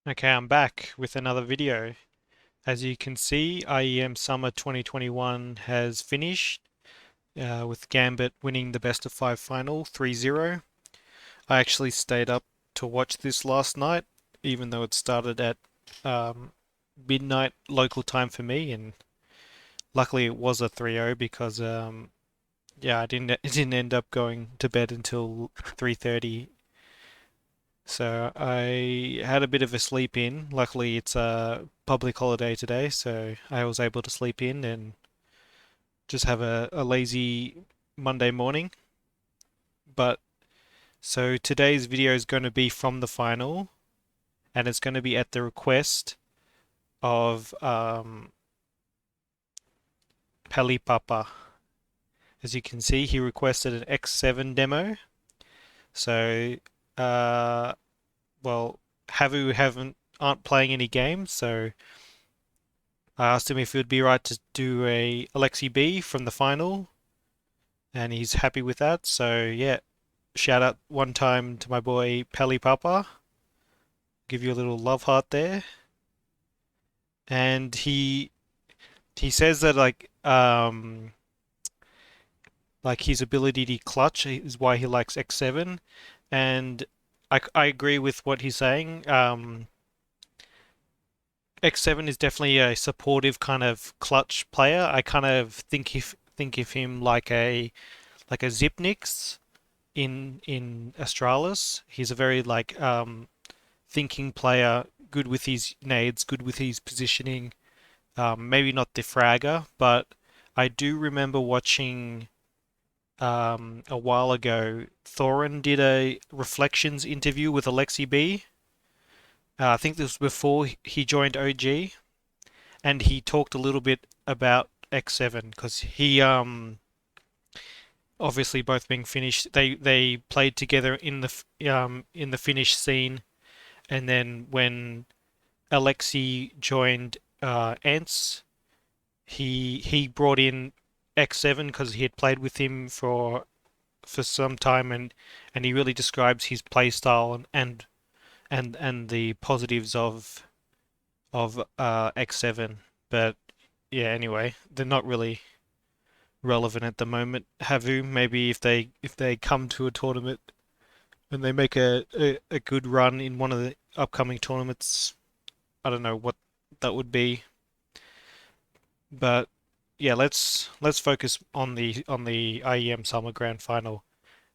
Okay, I'm back with another video. As you can see, IEM Summer 2021 has finished with Gambit winning the best of 5 final 3-0. I actually stayed up to watch this last night, even though it started at um, midnight local time for me, and luckily it was a 3-0 because yeah, I didn't end up going to bed until 3:30. So I had a bit of a sleep in. Luckily, it's a public holiday today, so I was able to sleep in and just have a lazy Monday morning. But so today's video is going to be from the final, and it's going to be at the request of Pali Papa. As you can see, he requested an X7 demo. So, uh, well, Havu haven't aren't playing any games, so I asked him if it would be right to do a Aleksi from the final, and he's happy with that. So yeah, shout out one time to my boy Peli Papa. Give you a little love heart there. And he says that like his ability to clutch is why he likes X7, and I agree with what he's saying. X7 is definitely a supportive kind of clutch player. I kind of think of him like a Zipnix in Astralis. He's a very thinking player, good with his nades, good with his positioning. Maybe not the fragger, but I do remember watching a while ago. Thorin did a reflections interview with Aleksib. I think this was before he joined OG, and he talked a little bit about X7 because he obviously both being Finnish. They played together in the Finnish scene, and then when Aleksi joined Ants, he brought in X7 because he had played with him for some time, and he really describes his play style and the positives of X7. But yeah, anyway, they're not really relevant at the moment. Havu, maybe if they come to a tournament and they make a good run in one of the upcoming tournaments, I don't know what that would be. But yeah, let's focus on the IEM Summer Grand Final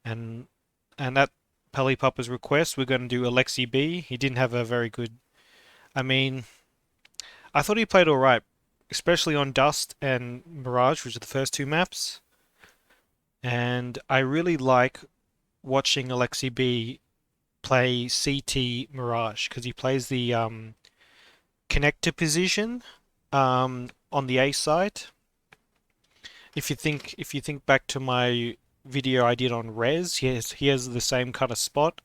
and at Peli Papa's request, we're going to do Aleksi B. He didn't have a very good. I mean, I thought he played all right, especially on Dust and Mirage, which are the first two maps. And I really like watching Aleksi B play CT Mirage because he plays the connector position on the A side. If you think back to my video I did on Res, he has the same kind of spot,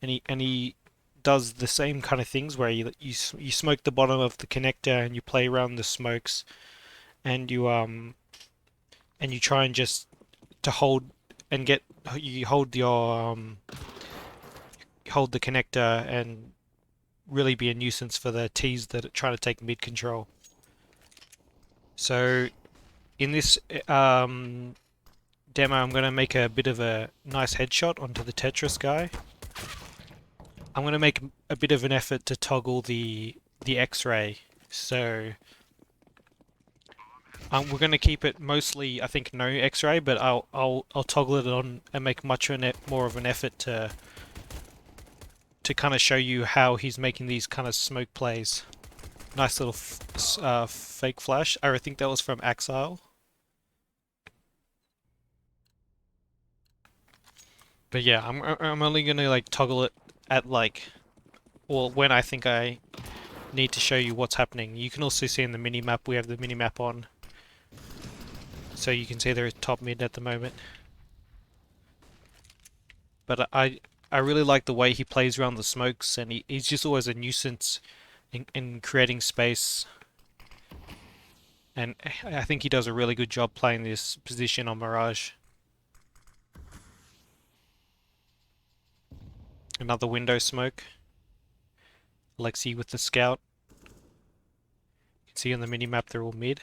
and he does the same kind of things where you smoke the bottom of the connector and you play around the smokes and you try and just to hold and get you hold the connector and really be a nuisance for the T's that are trying to take mid control. So in this demo, I'm going to make a bit of a nice headshot onto the Tetris guy. I'm going to make a bit of an effort to toggle the X-ray. So we're going to keep it mostly, I think, no X-ray, but I'll toggle it on and make more of an effort to kind of show you how he's making these kind of smoke plays. Nice little fake flash. I think that was from Axile. But yeah, I'm only gonna like toggle it at well when I think I need to show you what's happening. You can also see in the mini map we have the mini map on, so you can see they're top mid at the moment. But I really like the way he plays around the smokes, and he's just always a nuisance in creating space. And I think he does a really good job playing this position on Mirage. Another window smoke. Aleksi with the scout. You can see on the mini-map they're all mid.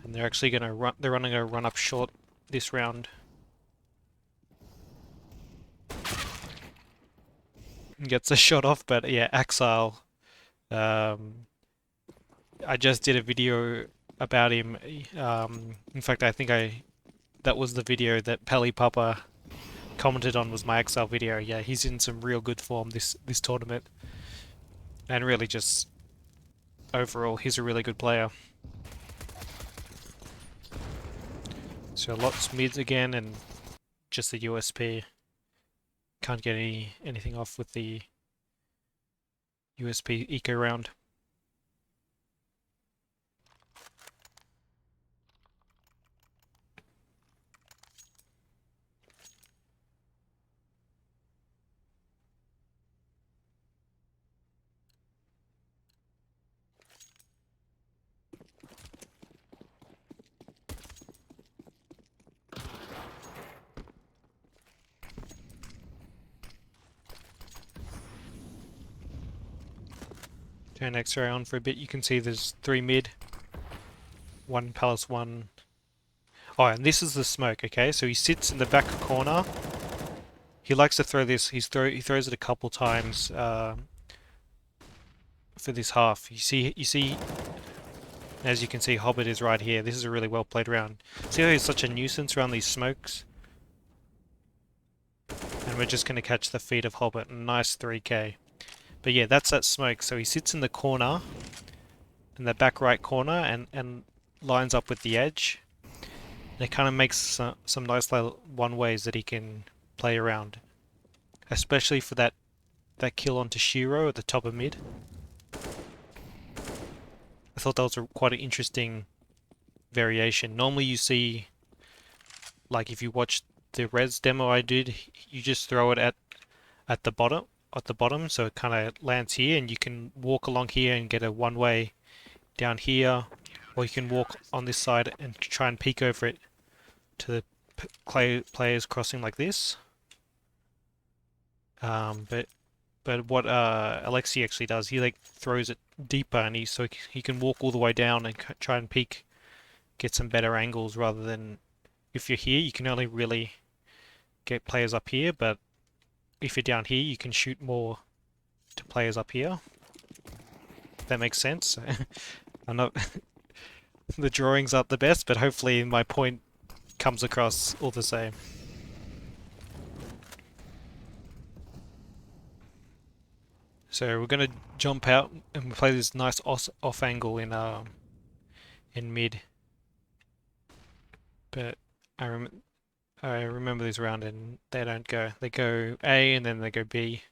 And they're actually going to run, they're running a run up short this round. Gets a shot off, but yeah, Axile. I just did a video about him. In fact, I think that was the video that Pelly Papa commented on, was my Axile video. Yeah, he's in some real good form this tournament. And really just overall, he's a really good player. So lots mids again and just the USP. Can't get anything off with the USP eco round. Turn X-ray on for a bit. You can see there's 3 mid, 1 palace, 1. Oh, and this is the smoke. Okay, so he sits in the back corner. He likes to throw this. He throws it a couple times for this half. You see. As you can see, Hobbit is right here. This is a really well played round. See how he's such a nuisance around these smokes? And we're just going to catch the feet of Hobbit. Nice 3k. But yeah, that's that smoke. So he sits in the corner, in the back right corner, and lines up with the edge. And it kind of makes some nice little one-ways that he can play around. Especially for that kill onto Shiro at the top of mid. I thought that was quite an interesting variation. Normally you see, like if you watch the res demo I did, you just throw it at the bottom, so it kind of lands here, and you can walk along here and get a one-way down here, or you can walk on this side and try and peek over it to the players crossing like this. But what Aleksi actually does, he like throws it deeper, and so he can walk all the way down and try and peek, get some better angles, rather than if you're here, you can only really get players up here, but if you're down here, you can shoot more to players up here. If that makes sense. I'm not the drawings aren't the best, but hopefully my point comes across all the same. So we're gonna jump out and play this nice off angle in mid. But I remember this round and they don't go. They go A and then they go B.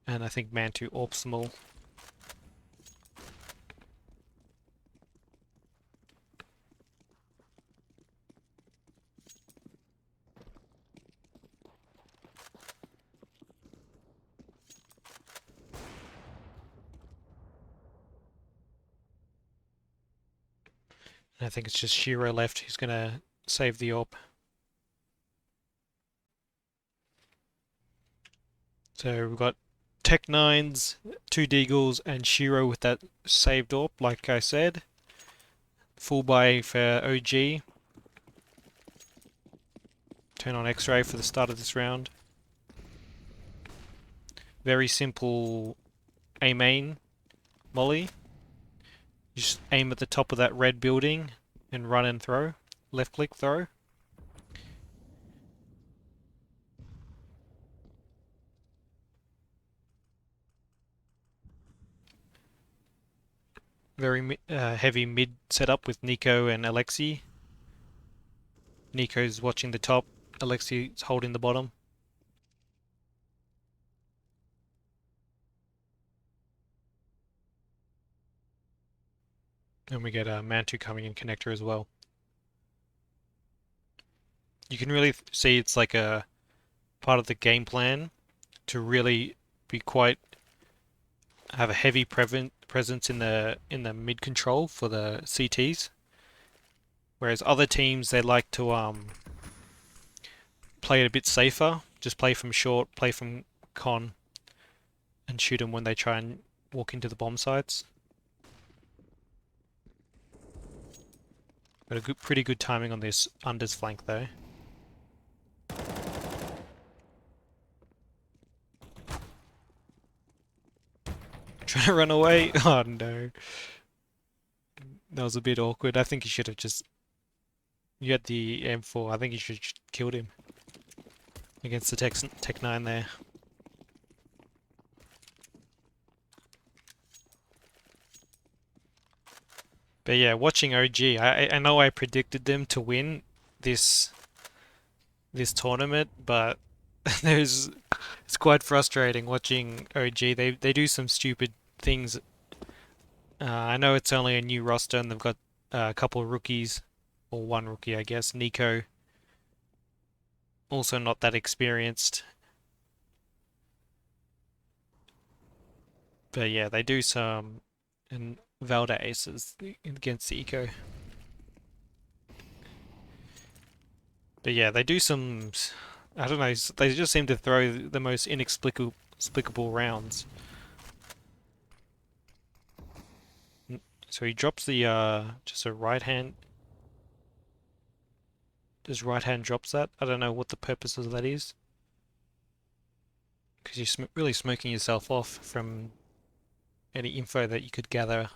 And I think Mantu AWPs them all. And I think it's just Shiro left who's gonna save the AWP. So we've got Tech9s, 2 Deagles, and Shiro with that saved AWP, like I said. Full buy for OG. Turn on X-ray for the start of this round. Very simple A-main molly. You just aim at the top of that red building and run and throw. Left click throw. Very heavy mid setup with Nico and Aleksi. Nico's watching the top, Aleksi's holding the bottom. And we get a Mantu coming in connector as well. You can really see it's like a part of the game plan to really be have a heavy presence in the mid control for the CTs. Whereas other teams, they like to play it a bit safer, just play from short, play from con, and shoot them when they try and walk into the bomb sites. Got a pretty good timing on this unders flank though. Trying to run away? Oh no. That was a bit awkward. I think you should have just... You had the M4. I think you should have killed him against the Tech 9 there. But yeah, watching OG, I know I predicted them to win this tournament, but it's quite frustrating watching OG. They do some stupid things. I know it's only a new roster and they've got a couple of rookies, or one rookie I guess. Nico, also not that experienced. But yeah, they do some, and Valda aces against the Eco. But yeah, they do some, I don't know, they just seem to throw the most inexplicable rounds. So he drops the, just a right hand. Just right hand drops that. I don't know what the purpose of that is. Because you're really smoking yourself off from any info that you could gather.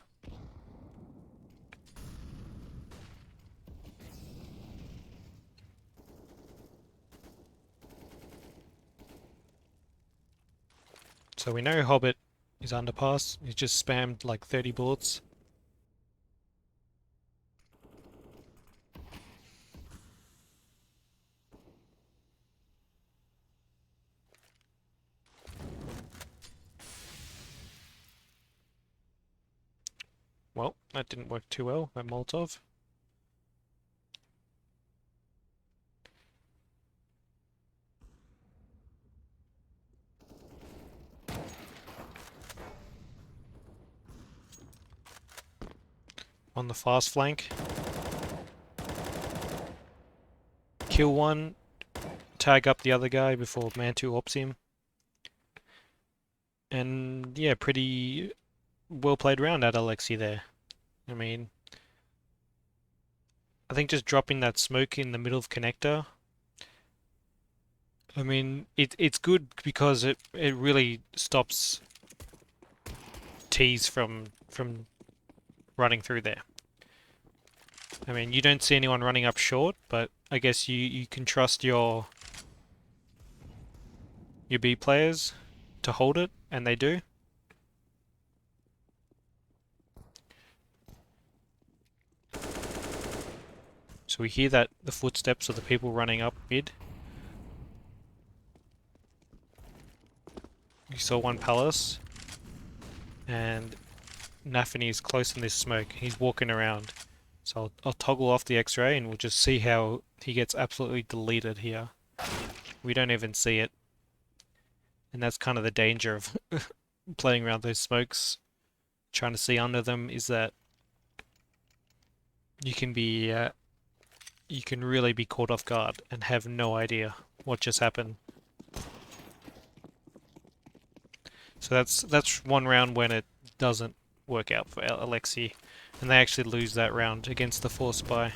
So we know Hobbit is underpass. He's just spammed like 30 bullets. Well, that didn't work too well, that Molotov. On the fast flank. Kill one, tag up the other guy before Man2 ops him. And yeah, pretty well played round at Aleksi there. I mean, I think just dropping that smoke in the middle of connector, I mean, it's good because it really stops T's from running through there. I mean, you don't see anyone running up short, but I guess you can trust your B players to hold it, and they do. So we hear that the footsteps of the people running up mid. You saw one palace, and Nafany is close in this smoke. He's walking around. So I'll toggle off the X-ray and we'll just see how he gets absolutely deleted here. We don't even see it. And that's kind of the danger of playing around those smokes, trying to see under them, is that you can be, you can really be caught off guard and have no idea what just happened. So that's one round when it doesn't work out for Aleksi, and they actually lose that round against the Force Spy.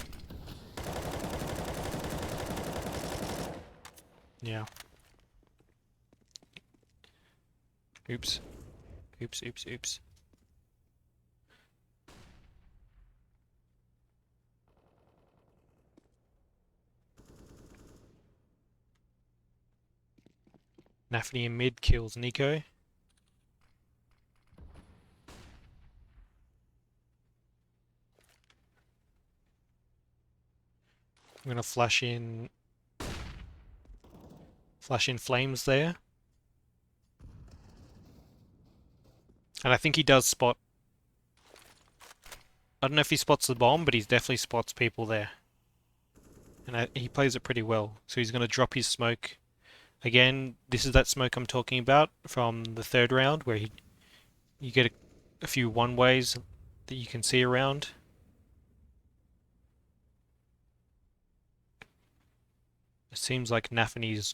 Yeah. Oops. Oops, oops, oops. Nafany in mid kills Nico. I'm gonna flash in flames there. And I think he does spot... I don't know if he spots the bomb, but he definitely spots people there. And he plays it pretty well. So he's gonna drop his smoke. Again, this is that smoke I'm talking about from the third round, where you get a few one-ways that you can see around. It seems like Nafany's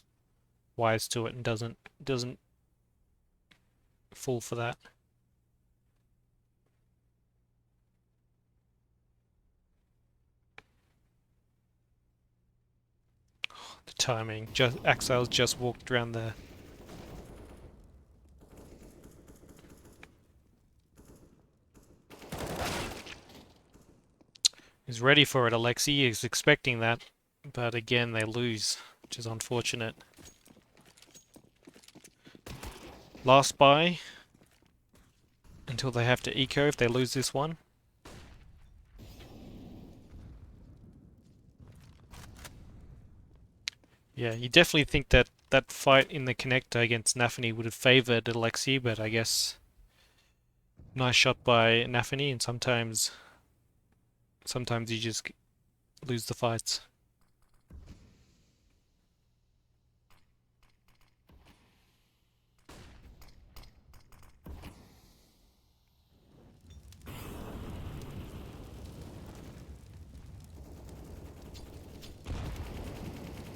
wise to it and doesn't fall for that. The timing. Axel's just walked around there. He's ready for it, Aleksi. He's expecting that. But again, they lose, which is unfortunate. Last buy. Until they have to eco if they lose this one. Yeah, you definitely think that that fight in the connector against Nafany would have favored Aleksi, but I guess nice shot by Nafany, and sometimes you just lose the fights.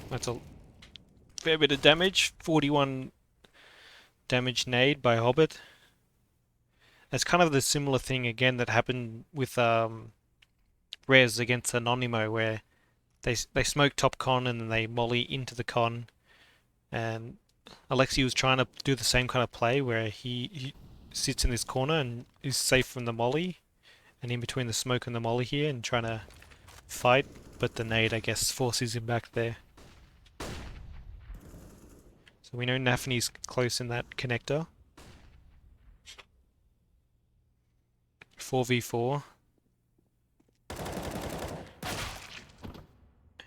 That's a fair bit of damage. 41 damage nade by Hobbit. That's kind of the similar thing again that happened with Rez against Anonimo, where they smoke top con and then they molly into the con, and Aleksi was trying to do the same kind of play where he sits in this corner and is safe from the molly, and in between the smoke and the molly here, and trying to fight, but the nade, I guess, forces him back there. So we know Nafany's close in that connector. 4v4.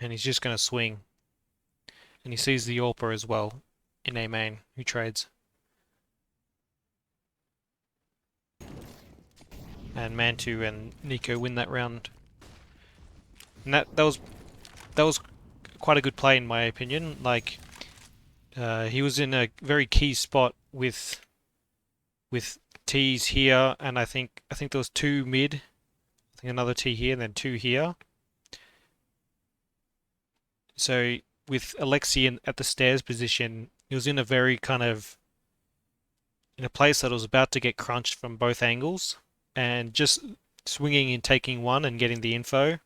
And he's just going to swing. And he sees the AWPer as well in A main, who trades. And Mantu and Nico win that round. And that was quite a good play in my opinion. Like, he was in a very key spot with T's here, and I think there was two mid. I think another T here, and then two here. So with Aleksi at the stairs position, he was in a very kind of in a place that was about to get crunched from both angles, and just swinging and taking one and getting the info.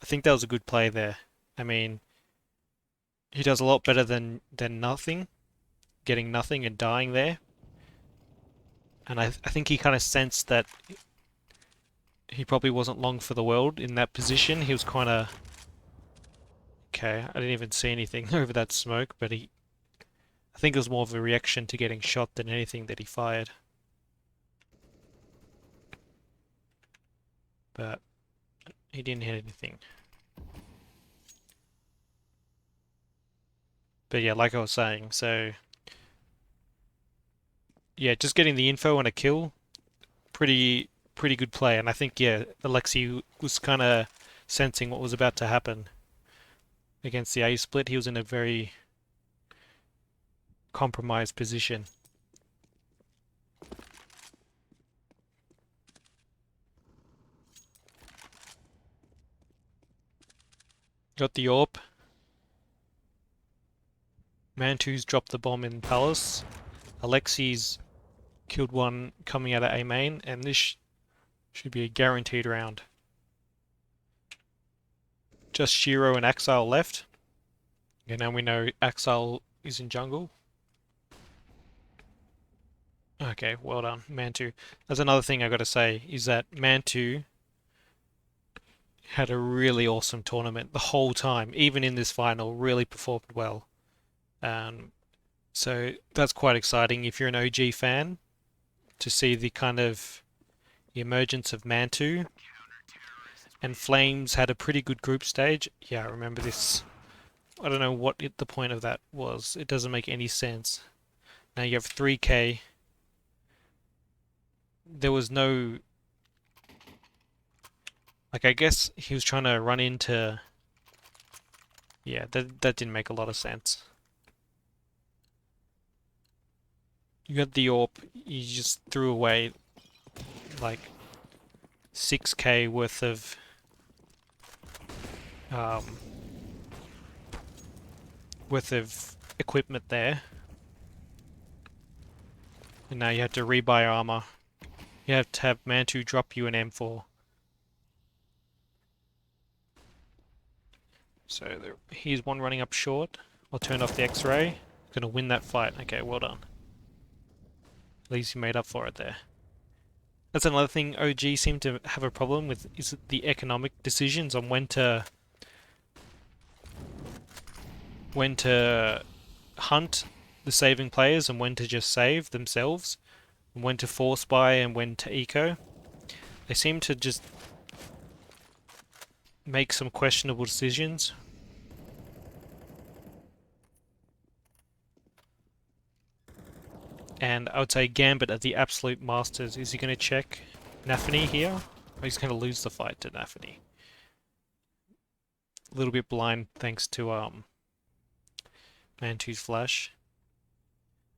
I think that was a good play there. I mean, he does a lot better than nothing, getting nothing and dying there. And I think he kind of sensed that he probably wasn't long for the world in that position. He was kind of... Okay, I didn't even see anything over that smoke, but I think it was more of a reaction to getting shot than anything that he fired. But he didn't hit anything. But yeah, like I was saying, so... Yeah, just getting the info and a kill, pretty good play. And I think, yeah, Aleksi was kind of sensing what was about to happen against the A split. He was in a very compromised position. Got the AWP. Mantu's dropped the bomb in Palace. Aleksi's killed one coming out of A main, and this should be a guaranteed round. Just Shiro and Axel left. And now we know Axel is in jungle. Okay, well done, Mantu. That's another thing I gotta say, is that Mantu had a really awesome tournament the whole time, even in this final, really performed well. So that's quite exciting if you're an OG fan, to see the kind of the emergence of Mantu. And Flames had a pretty good group stage. Yeah, I remember this. I don't know what the point of that was. It doesn't make any sense. Now you have 3K. There was no... Like, I guess he was trying to run into... Yeah, that didn't make a lot of sense. You got the AWP, you just threw away like 6K worth of equipment there. And now you have to rebuy armor. You have to have Mantu drop you an M4. So here's one running up short. I'll turn off the X-ray. Gonna win that fight. Okay, well done. At least you made up for it there. That's another thing OG seem to have a problem with, is the economic decisions on when to hunt the saving players and when to just save themselves, and when to force buy and when to eco. They seem to just make some questionable decisions. And I would say Gambit are the absolute masters. Is he going to check Nafany here? Or he's going to lose the fight to Nafany? A little bit blind thanks to Mantu's flash.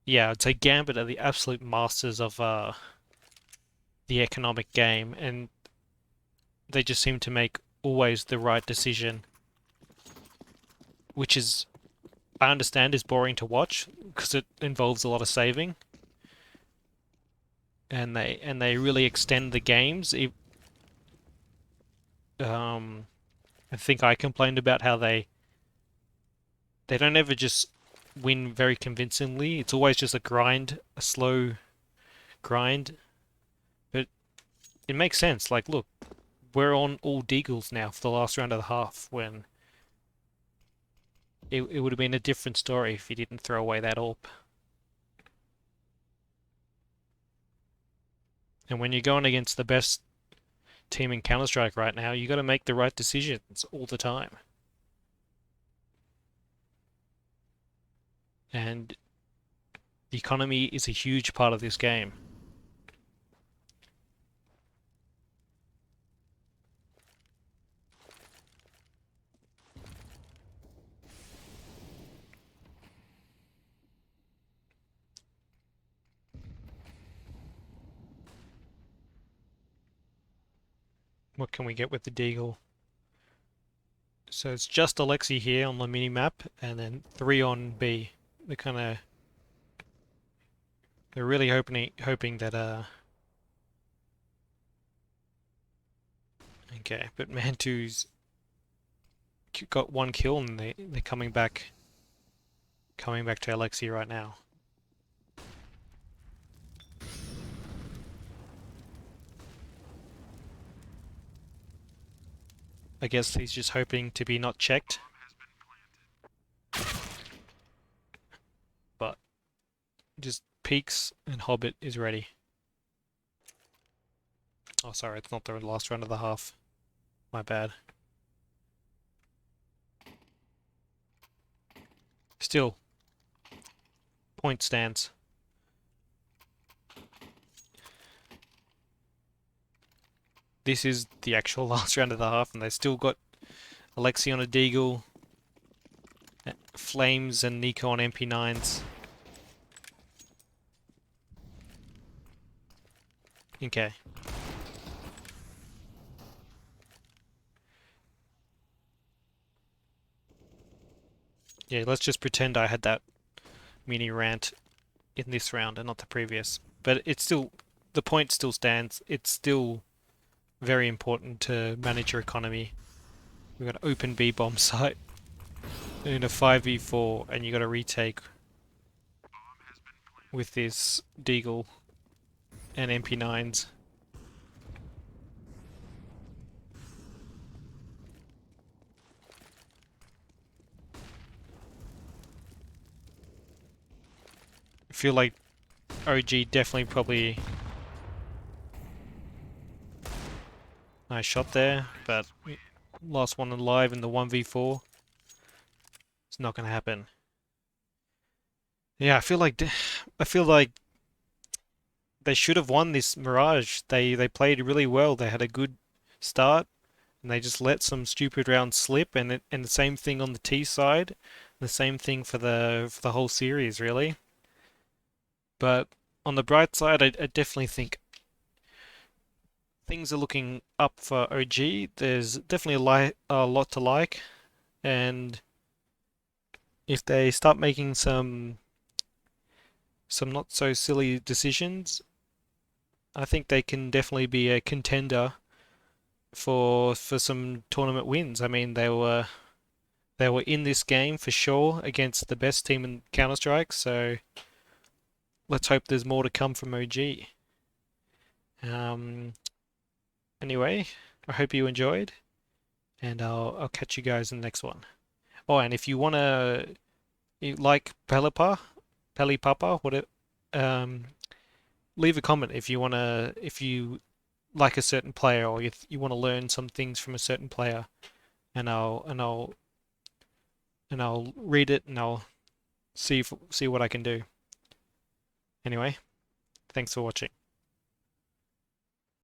Yeah, I'd say Gambit are the absolute masters of the economic game, and they just seem to make always the right decision, which is, I understand, is boring to watch because it involves a lot of saving, and they really extend the games. I think I complained about how they don't ever just win very convincingly. It's always just a grind, a slow grind. But it makes sense. Like, look, we're on all deagles now for the last round of the half, when it would have been a different story if you didn't throw away that AWP. And when you're going against the best team in Counter-Strike right now, you got to make the right decisions all the time. And the economy is a huge part of this game. What can we get with the deagle? So it's just Aleksi here on the mini-map, and then 3 on B. They're really hoping that okay, but Mantu's got 1 kill, and they're coming back to Aleksi right now. I guess he's just hoping to be not checked. But just peeks and Hobbit is ready. Oh, sorry, it's not the last round of the half. My bad. Still, point stands. This is the actual last round of the half, and they still got Aleksi on a deagle, Flames and Nico on MP9s. Okay. Yeah, let's just pretend I had that mini rant in this round and not the previous. But it's still, the point still stands. It's still very important to manage your economy. We've got an open B bomb site in a 5v4, and you got to retake with this deagle and MP9s. I feel like OG definitely probably... Nice shot there, but last one alive in the 1v4. It's not going to happen. Yeah, I feel like they should have won this Mirage. They played really well. They had a good start, and they just let some stupid rounds slip. And the same thing on the T side, the same thing for the whole series, really. But on the bright side, I definitely think things are looking up for OG. There's definitely a lot to like, and if they start making some some not so silly decisions, I think they can definitely be a contender for some tournament wins. I mean, they were in this game for sure against the best team in Counter-Strike, so let's hope there's more to come from OG. Um, anyway, I hope you enjoyed, and I'll catch you guys in the next one. Oh, and if you wanna like Pelipapa, what it, um, leave a comment if you like a certain player or if you want to learn some things from a certain player, and I'll read it and I'll see what I can do. Anyway, thanks for watching.